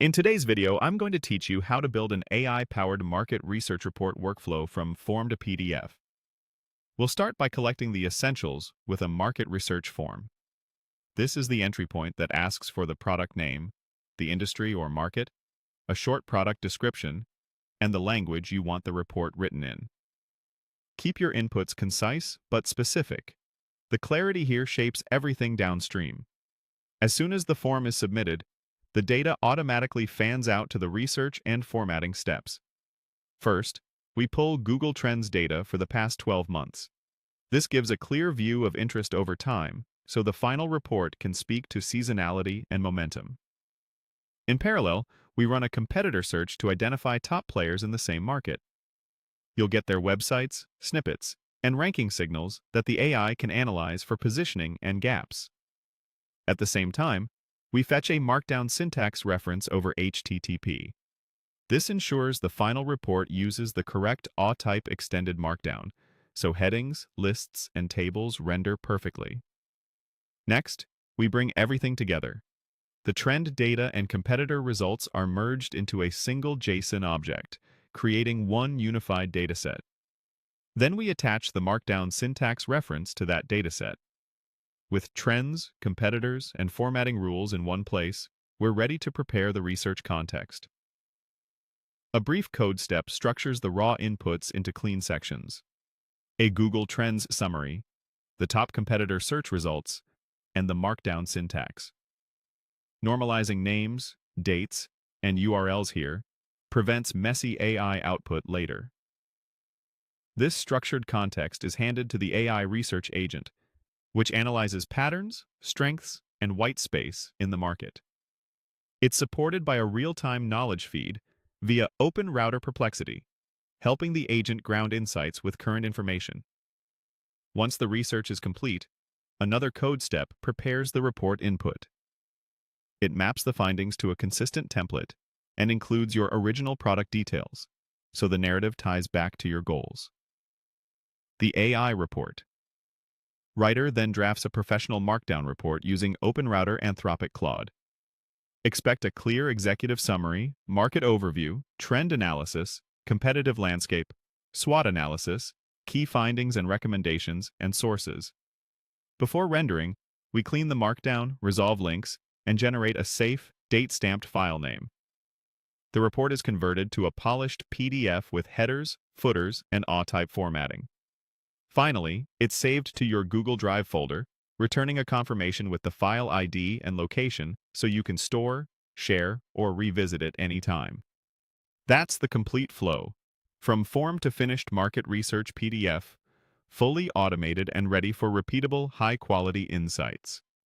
In today's video, I'm going to teach you how to build an AI-powered market research report workflow from form to PDF. We'll start by collecting the essentials with a market research form. This is the entry point that asks for the product name, the industry or market, a short product description, and the language you want the report written in. Keep your inputs concise but specific. The clarity here shapes everything downstream. As soon as the form is submitted, the data automatically fans out to the research and formatting steps. First, we pull Google Trends data for the past 12 months. This gives a clear view of interest over time, so the final report can speak to seasonality and momentum. In parallel, we run a competitor search to identify top players in the same market. You'll get their websites, snippets, and ranking signals that the AI can analyze for positioning and gaps. At the same time, we fetch a Markdown syntax reference over HTTP. This ensures the final report uses the correct AW-type extended Markdown, so headings, lists, and tables render perfectly. Next, we bring everything together. The trend data and competitor results are merged into a single JSON object, creating one unified dataset. Then we attach the Markdown syntax reference to that dataset. With trends, competitors, and formatting rules in one place, we're ready to prepare the research context. A brief code step structures the raw inputs into clean sections. A Google Trends summary, the top competitor search results, and the Markdown syntax. Normalizing names, dates, and URLs here prevents messy AI output later. This structured context is handed to the AI research agent, which analyzes patterns, strengths, and white space in the market. It's supported by a real-time knowledge feed via Open Router Perplexity, helping the agent ground insights with current information. Once the research is complete, another code step prepares the report input. It maps the findings to a consistent template and includes your original product details, so the narrative ties back to your goals. The AI report. Writer then drafts a professional Markdown report using OpenRouter Anthropic Claude. Expect a clear executive summary, market overview, trend analysis, competitive landscape, SWOT analysis, key findings and recommendations, and sources. Before rendering, we clean the Markdown, resolve links, and generate a safe, date-stamped file name. The report is converted to a polished PDF with headers, footers, and AW-type formatting. Finally, it's saved to your Google Drive folder, returning a confirmation with the file ID and location so you can store, share, or revisit it anytime. That's the complete flow. From form to finished market research PDF, fully automated and ready for repeatable, high-quality insights.